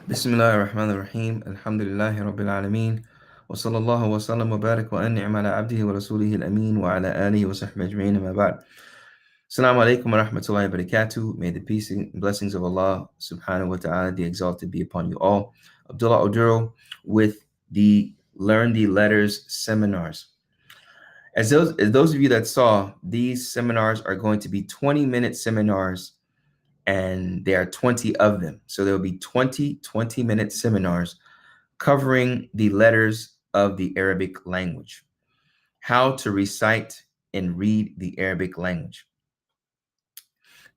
Bismillah ar-Rahman ar-Rahim. Alhamdulillahi Rabbil Alameen. Wa sallallahu wa sallam wa barak wa an'im ala abdihi wa rasulihi al-ameen wa ala alihi wa sahbihi ajma'in amma ba'd. Assalamu alaikum wa rahmatullahi wa barakatuh. May the peace and blessings of Allah subhanahu wa ta'ala, the exalted, be upon you all. Abdullah Oduro with the Learn the Letters seminars. As those of you that saw, these seminars are going to be 20-minute seminars, and there are 20 of them. So there will be 20-minute seminars covering the letters of the Arabic language, how to recite and read the Arabic language.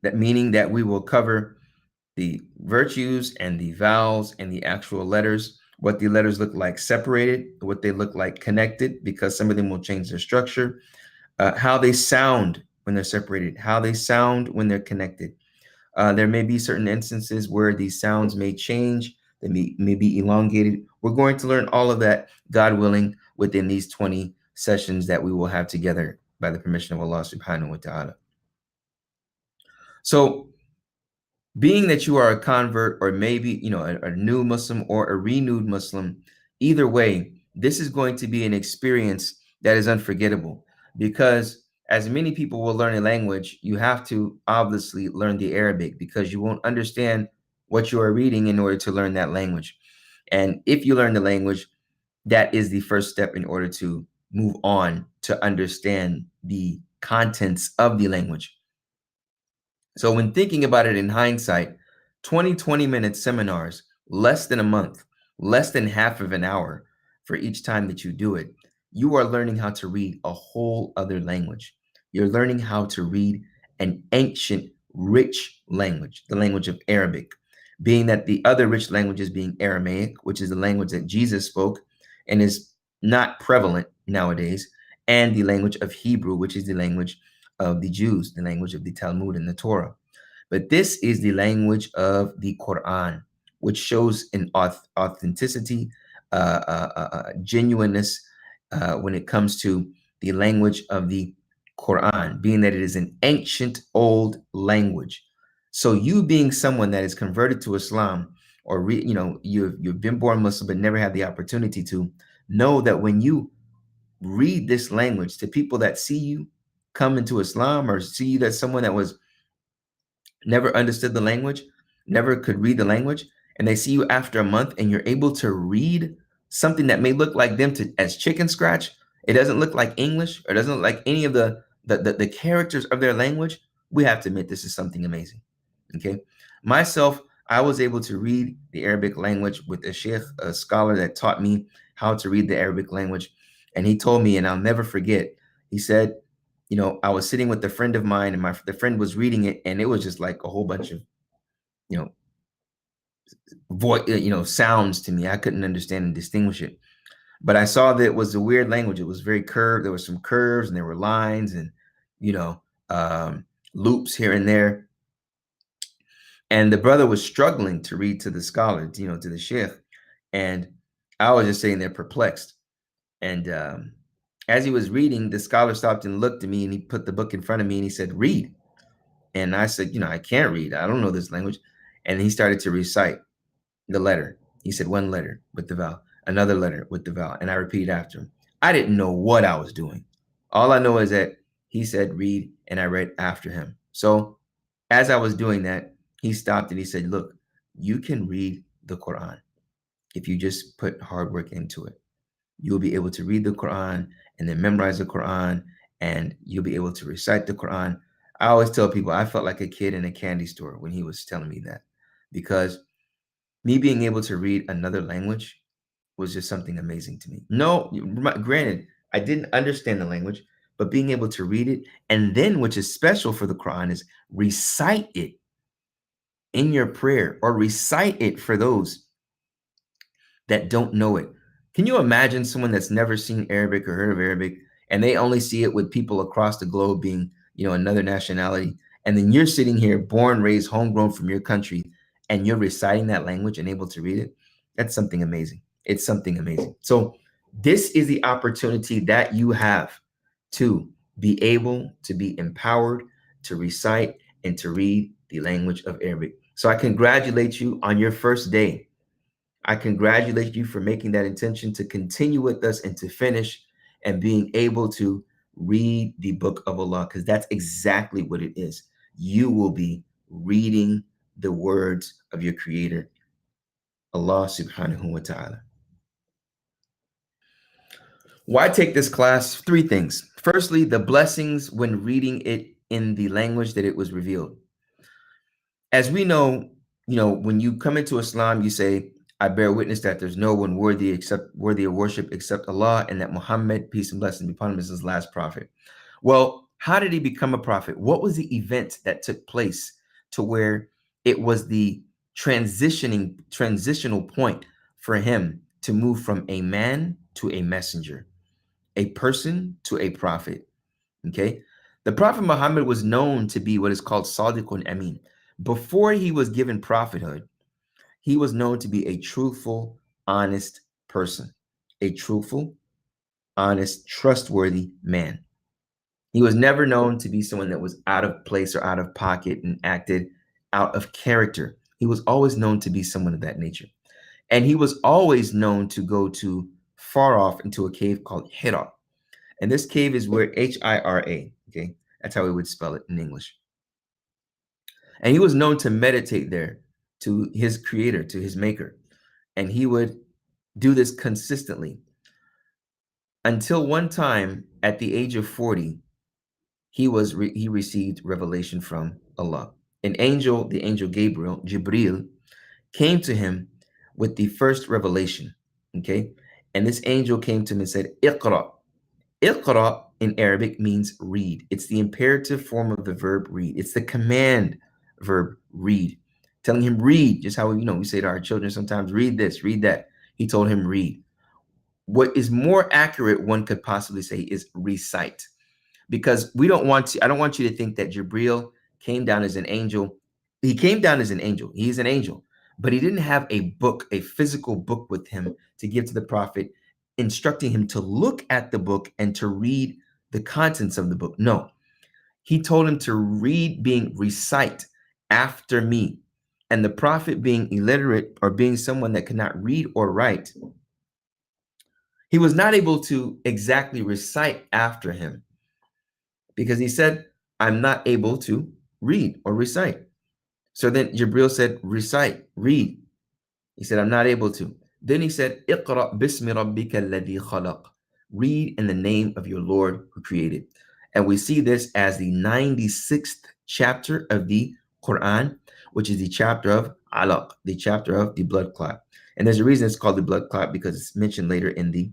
That meaning that we will cover the virtues and the vowels and the actual letters, what the letters look like separated, what they look like connected, because some of them will change their structure, how they sound when they're separated, how they sound when they're connected. There may be certain instances where these sounds may change, they may be elongated. We're going to learn all of that, God willing, within these 20 sessions that we will have together by the permission of Allah subhanahu wa ta'ala. So, being that you are a convert, or maybe a new Muslim or a renewed Muslim, either way, this is going to be an experience that is unforgettable, because as many people will learn a language, you have to obviously learn the Arabic, because you won't understand what you are reading in order to learn that language. And if you learn the language, that is the first step in order to move on to understand the contents of the language. So when thinking about it in hindsight, 20-minute seminars, less than a month, less than half of an hour for each time that you do it, you are learning how to read a whole other language. You're learning how to read an ancient, rich language, the language of Arabic, being that the other rich languages being Aramaic, which is the language that Jesus spoke and is not prevalent nowadays, and the language of Hebrew, which is the language of the Jews, the language of the Talmud and the Torah. But this is the language of the Quran, which shows an authenticity, genuineness when it comes to the language of the Quran, being that it is an ancient old language. So you being someone that is converted to Islam, or you've been born Muslim but never had the opportunity to know that when you read this language to people that see you come into Islam, or see you as someone that was never understood the language, never could read the language, and they see you after a month and you're able to read something that may look like them as chicken scratch. It doesn't look like English, or doesn't look like any of the characters of their language. We have to admit this is something amazing. Okay. Myself, I was able to read the Arabic language with a sheikh, a scholar that taught me how to read the Arabic language. And he told me, and I'll never forget, he said, I was sitting with a friend of mine, and the friend was reading it, and it was just like a whole bunch of, you know, sounds to me. I couldn't understand and distinguish it. But I saw that it was a weird language. It was very curved. There were some curves, and there were lines, and you know, loops here and there. And the brother was struggling to read to the scholar, to the sheikh. And I was just sitting there perplexed. And as he was reading, the scholar stopped and looked at me, and he put the book in front of me, and he said, "Read." And I said, I can't read. I don't know this language. And he started to recite the letter. He said one letter with the vowel, another letter with the vowel. And I repeated after him. I didn't know what I was doing. All I know is that he said, "Read," and I read after him. So as I was doing that, he stopped and he said, "Look, you can read the Quran if you just put hard work into it. You'll be able to read the Quran and then memorize the Quran, and you'll be able to recite the Quran." I always tell people I felt like a kid in a candy store when he was telling me that, because me being able to read another language was just something amazing to me. No, granted, I didn't understand the language, but being able to read it, and then, which is special for the Quran, is recite it in your prayer, or recite it for those that don't know it. Can you imagine someone that's never seen Arabic or heard of Arabic, and they only see it with people across the globe being, another nationality, and then you're sitting here, born, raised, homegrown from your country, and you're reciting that language and able to read it? That's something amazing. It's something amazing. So this is the opportunity that you have to be able to be empowered to recite and to read the language of Arabic. So I congratulate you on your first day I congratulate you for making that intention to continue with us and to finish and being able to read the book of Allah, because that's exactly what it is. You will be reading the words of your creator, Allah subhanahu wa ta'ala. Why take this class? Three things. Firstly, the blessings when reading it in the language that it was revealed. As we know, when you come into Islam, you say, I bear witness that there's no one worthy of worship except Allah, and that Muhammad, peace and blessings be upon him, is his last prophet. Well, how did he become a prophet? What was the event that took place to where it was the transitional point for him to move from a man to a messenger, a person to a prophet? Okay. The Prophet Muhammad was known to be what is called Sadiqun Amin. Before he was given prophethood, he was known to be a truthful, honest person, a truthful, honest, trustworthy man. He was never known to be someone that was out of place or out of pocket and acted out of character. He was always known to be someone of that nature. And he was always known to go to far off into a cave called Hira. And this cave is where Hira, okay? That's how we would spell it in English. And he was known to meditate there to his creator, to his maker. And he would do this consistently until one time at the age of 40, he received revelation from Allah. An angel, the angel Jibril, came to him with the first revelation, okay? And this angel came to him and said, Iqra. Iqra in Arabic means read. It's the imperative form of the verb read. It's the command verb read. Telling him read, just how we say to our children sometimes, read this, read that. He told him read. What is more accurate, one could possibly say, is recite. Because I don't want you to think that Jibril came down as an angel. He came down as an angel. He's an angel. But he didn't have a book, a physical book with him to give to the prophet, instructing him to look at the book and to read the contents of the book. No, he told him to recite after me. And the prophet, being illiterate or being someone that could not read or write, he was not able to exactly recite after him because he said, I'm not able to read or recite. So then Jibril said, recite, read. He said, I'm not able to. Then he said, Iqra bismi rabbika alladhi khalaq. Read in the name of your Lord who created. And we see this as the 96th chapter of the Quran, which is the chapter of alaq, the chapter of the blood clot. And there's a reason it's called the blood clot because it's mentioned later in the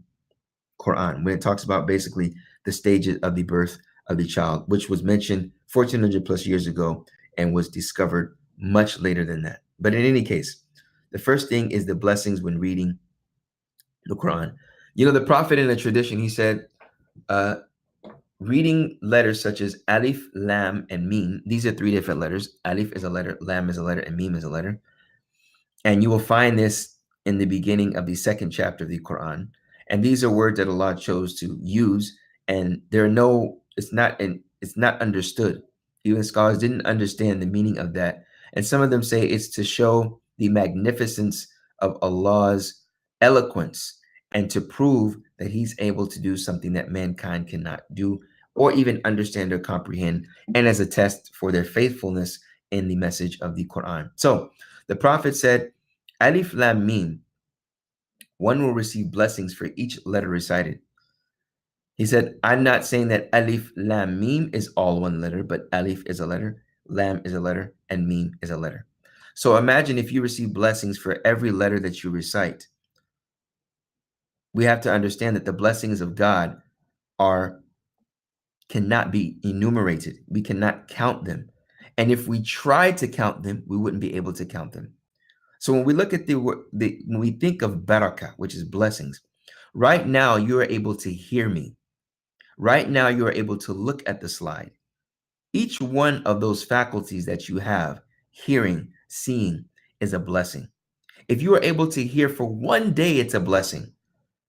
Quran when it talks about basically the stages of the birth of the child, which was mentioned 1400 plus years ago and was discovered much later than that. But in any case, the first thing is the blessings when reading the Quran. The Prophet in the tradition, he said, reading letters such as Alif, Lam, and Mim. These are three different letters. Alif is a letter, Lam is a letter, and Mim is a letter. And you will find this in the beginning of the second chapter of the Quran. And these are words that Allah chose to use, and it's not understood. Even scholars didn't understand the meaning of that. And some of them say it's to show the magnificence of Allah's eloquence and to prove that he's able to do something that mankind cannot do or even understand or comprehend, and as a test for their faithfulness in the message of the Quran. So the Prophet said, Alif Lam Mim, one will receive blessings for each letter recited. He said, I'm not saying that Alif Lam Mim is all one letter, but Alif is a letter, Lam is a letter, and Mim is a letter. So imagine if you receive blessings for every letter that you recite. We have to understand that the blessings of God cannot be enumerated. We cannot count them. And if we tried to count them, we wouldn't be able to count them. So when we look at when we think of barakah, which is blessings, right now you are able to hear me. Right now you are able to look at the slide. Each one of those faculties that you have, hearing, seeing, is a blessing. If you are able to hear for one day, it's a blessing.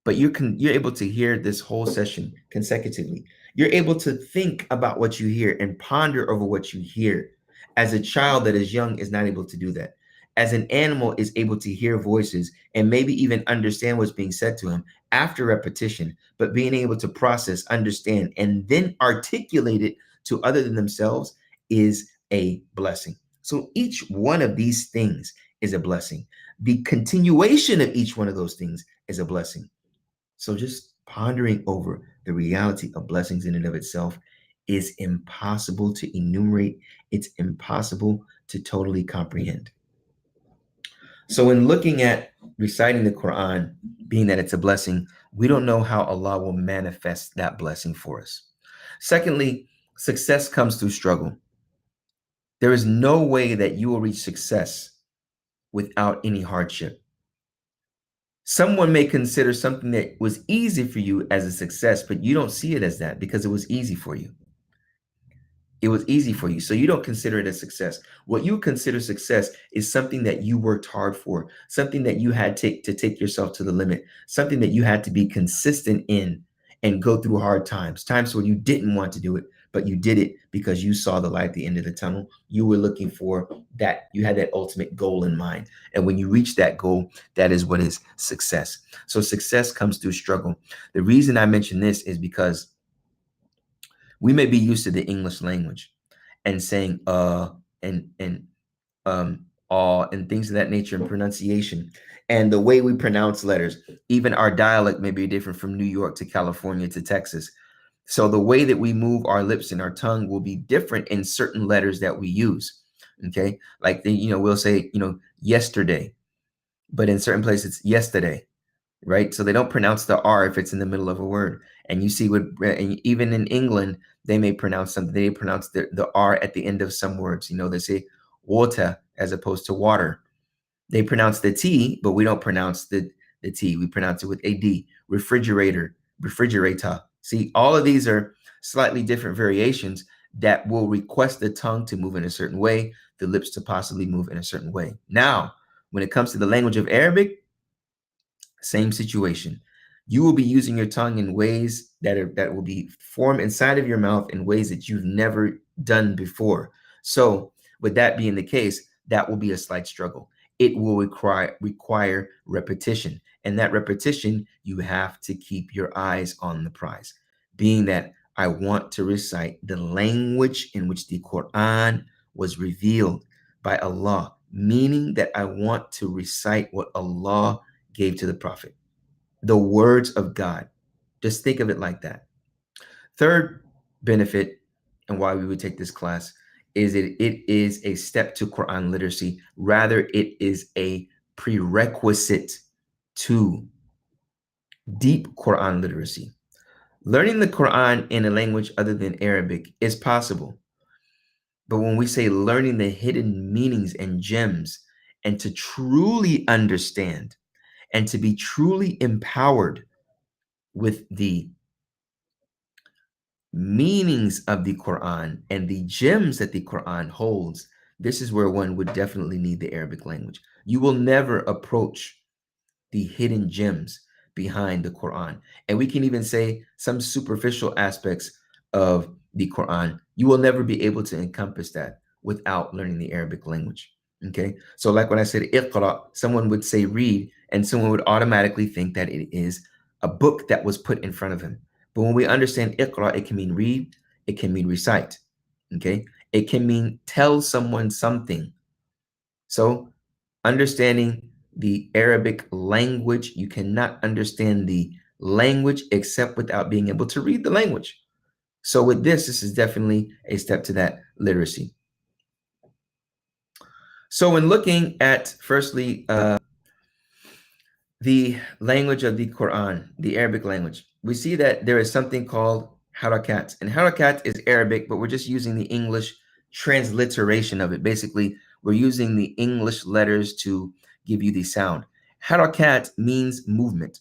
But you're able to hear this whole session consecutively. You're able to think about what you hear and ponder over what you hear. As a child that is young is not able to do that. as an animal is able to hear voices and maybe even understand what's being said to him after repetition, but being able to process, understand, and then articulate it to other than themselves is a blessing. So each one of these things is a blessing. The continuation of each one of those things is a blessing. So just pondering over the reality of blessings in and of itself is impossible to enumerate. It's impossible to totally comprehend. So in looking at reciting the Quran, being that it's a blessing, we don't know how Allah will manifest that blessing for us. Secondly, success comes through struggle. There is no way that you will reach success without any hardship. Someone may consider something that was easy for you as a success, but you don't see it as that because it was easy for you. It was easy for you. So you don't consider it a success. What you consider success is something that you worked hard for, something that you had to take yourself to the limit, something that you had to be consistent in and go through hard times, times where you didn't want to do it, but you did it because you saw the light at the end of the tunnel. You were looking for that. You had that ultimate goal in mind. And when you reach that goal, that is what is success. So success comes through struggle. The reason I mention this is because we may be used to the English language and saying and and things of that nature and pronunciation and the way we pronounce letters. Even our dialect may be different from New York to California to Texas. So the way that we move our lips and our tongue will be different in certain letters that we use. Okay, like we'll say yesterday, but in certain places it's yesterday, right? So they don't pronounce the R if it's in the middle of a word. And you see and even in England, they may pronounce something. They pronounce the R at the end of some words. They say water as opposed to water. They pronounce the T, but we don't pronounce the T. We pronounce it with a D. Refrigerator, refrigerator. See, all of these are slightly different variations that will request the tongue to move in a certain way, the lips to possibly move in a certain way. Now, when it comes to the language of Arabic, same situation. You will be using your tongue in ways that will be formed inside of your mouth in ways that you've never done before. So, with that being the case, that will be a slight struggle. It will require repetition, and that repetition, you have to keep your eyes on the prize. Being that I want to recite the language in which the Quran was revealed by Allah, meaning that I want to recite what Allah gave to the prophet, the words of God. Just think of it like that. Third benefit, and why we would take this class, is it is a step to Quran literacy. Rather, it is a prerequisite to deep Quran literacy. Learning the Quran in a language other than Arabic is possible. But when we say learning the hidden meanings and gems, and to truly understand and to be truly empowered with the meanings of the Quran and the gems that the Quran holds, this is where one would definitely need the Arabic language. You will never approach the hidden gems behind the Quran. And we can even say some superficial aspects of the Quran. You will never be able to encompass that without learning the Arabic language. Okay. So like when I said Iqra, someone would say read, and someone would automatically think that it is a book that was put in front of him. But when we understand Iqra, it can mean read, it can mean recite. Okay. It can mean tell someone something. So understanding the Arabic language, you cannot understand the language except without being able to read the language. So with this is definitely a step to that literacy. So when looking at, firstly, the language of the Quran, the Arabic language, we see that there is something called harakat. And harakat is Arabic, but we're just using the English transliteration of it. Basically, we're using the English letters to give you the sound. Harakat means movement.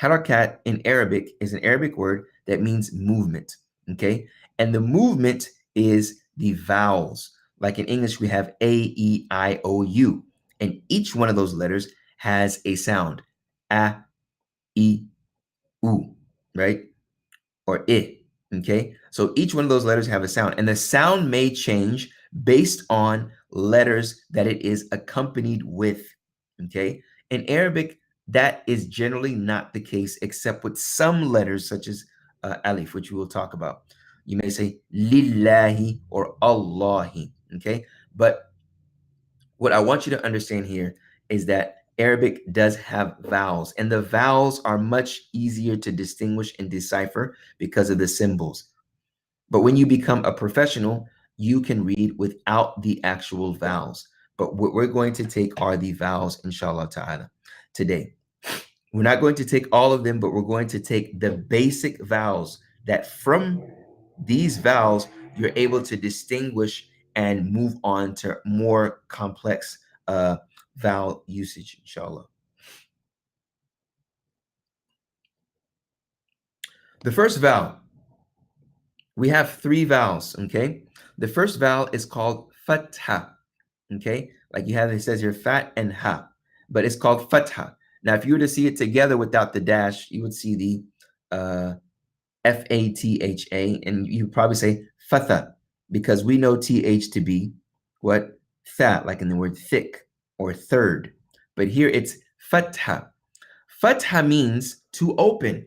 Harakat in Arabic is an Arabic word that means movement. Okay. And the movement is the vowels. Like in English, we have A, E, I, O, U. And each one of those letters has a sound. A, E, U, right? Or I, okay? So each one of those letters have a sound, and the sound may change based on letters that it is accompanied with. Okay. In Arabic, that is generally not the case, except with some letters such as alif, which we will talk about. You may say lillahi or Allahi. Okay. But what I want you to understand here is that Arabic does have vowels, and the vowels are much easier to distinguish and decipher because of the symbols. But when you become a professional, you can read without the actual vowels. But what we're going to take are the vowels, inshallah ta'ala, today. We're not going to take all of them, but we're going to take the basic vowels that from these vowels, you're able to distinguish and move on to more complex vowel usage, inshallah. The first vowel, we have three vowels, okay? The first vowel is called fatha, okay? Like you have, it says here, fat and ha, but it's called fatha. Now, if you were to see it together without the dash, you would see the Fatha, and you probably say fatha, because we know th to be what? Tha, like in the word thick or third. But here it's fatha. Fatha means to open,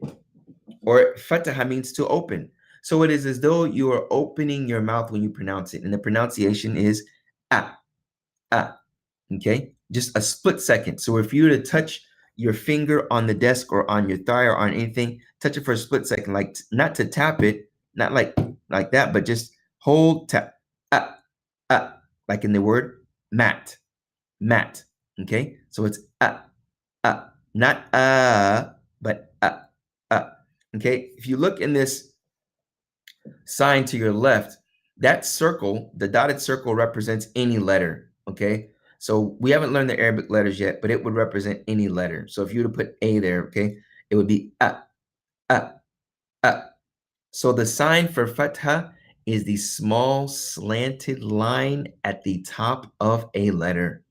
or fataha means to open. So it is as though you are opening your mouth when you pronounce it. And the pronunciation is ah, ah. Okay, just a split second. So if you were to touch your finger on the desk or on your thigh or on anything, touch it for a split second, like not to tap it, not like that, but just hold, tap, like in the word mat, mat. Okay, so it's not but okay, if you look in this sign to your left, that circle, the dotted circle, represents any letter. Okay, so we haven't learned the Arabic letters yet, but it would represent any letter. So if you were to put a there, okay, it would be a. So the sign for fatha is the small slanted line at the top of a letter.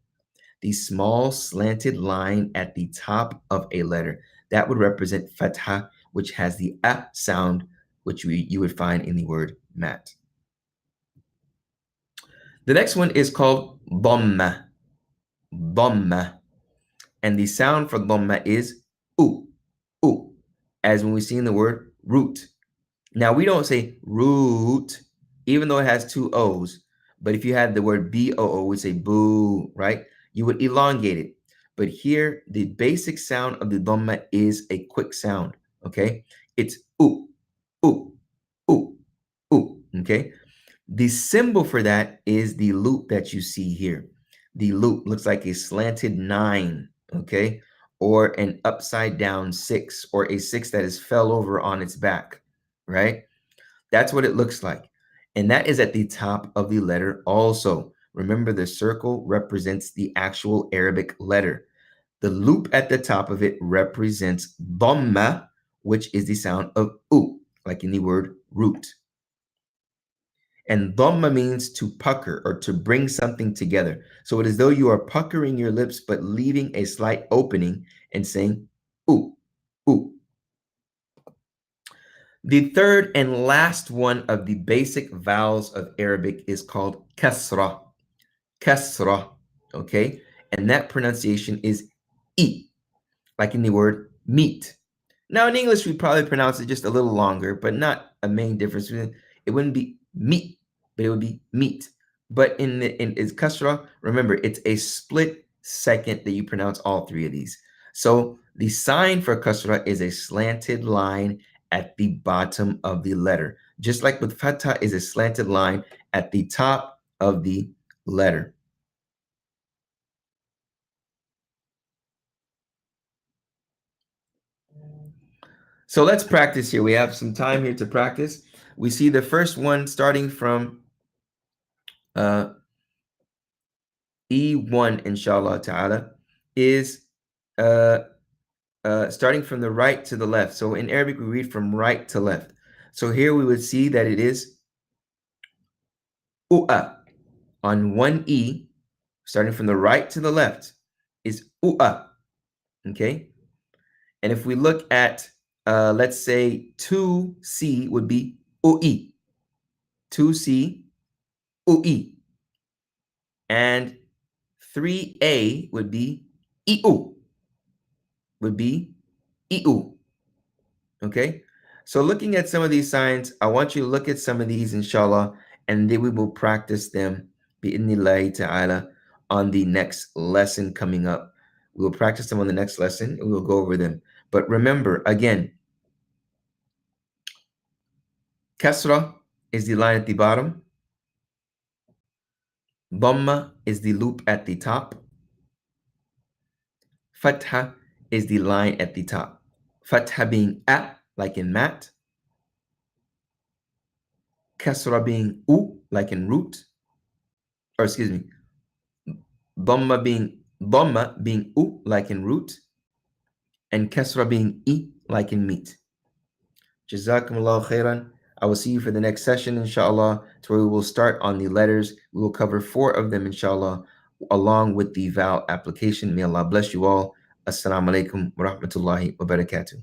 The small slanted line at the top of a letter. That would represent fatha, which has the a sound, which you would find in the word mat. The next one is called dhamma. Dhamma. And the sound for dhamma is oo, oo, as when we see in the word root. Now, we don't say root, even though it has two O's. But if you had the word B-O-O, we'd say boo, right? You would elongate it. But here, the basic sound of the dhamma is a quick sound, okay? It's oo, oo, oo, oo, okay? The symbol for that is the loop that you see here. The loop looks like a slanted 9, okay? Or an upside down 6, or a 6 that is fell over on its back, right? That's what it looks like. And that is at the top of the letter also. Remember, the circle represents the actual Arabic letter. The loop at the top of it represents dhamma, which is the sound of u, like in the word root. And dhamma means to pucker or to bring something together. So it is though you are puckering your lips, but leaving a slight opening and saying ooh, ooh. The third and last one of the basic vowels of Arabic is called kasra. Kasra, okay? And that pronunciation is E, like in the word meat. Now in English, we probably pronounce it just a little longer, but not a main difference. It wouldn't be meat, but it would be meat. But in its kasra, remember, it's a split second that you pronounce all three of these. So the sign for kasra is a slanted line at the bottom of the letter, just like with fatha is a slanted line at the top of the letter. So let's practice here. We have some time here to practice. We see the first one starting from E1, inshallah ta'ala, is starting from the right to the left. So in Arabic, we read from right to left. So here we would see that it is u'a on one E, starting from the right to the left, is u'a. Okay. And if we look at, let's say 2C would be ui. 2C, ui. And 3A would be IU, would be IU. Okay? So looking at some of these signs, I want you to look at some of these, inshallah, and then we will practice them, bi'idhnillahi ta'ala, on the next lesson coming up. We will practice them on the next lesson, and we will go over them. But remember, again, kasra is the line at the bottom. Dhamma is the loop at the top. Fatha is the line at the top. Fatha being a, like in mat. Kasra being u, like in root. Or excuse me, Dhamma being u, like in root. And kasra being I, like in meat. Jazakumullahu khairan. I will see you for the next session, inshallah, to where we will start on the letters. We will cover 4 of them, inshallah, along with the vowel application. May Allah bless you all. Assalamu alaikum wa rahmatullahi wa barakatuh.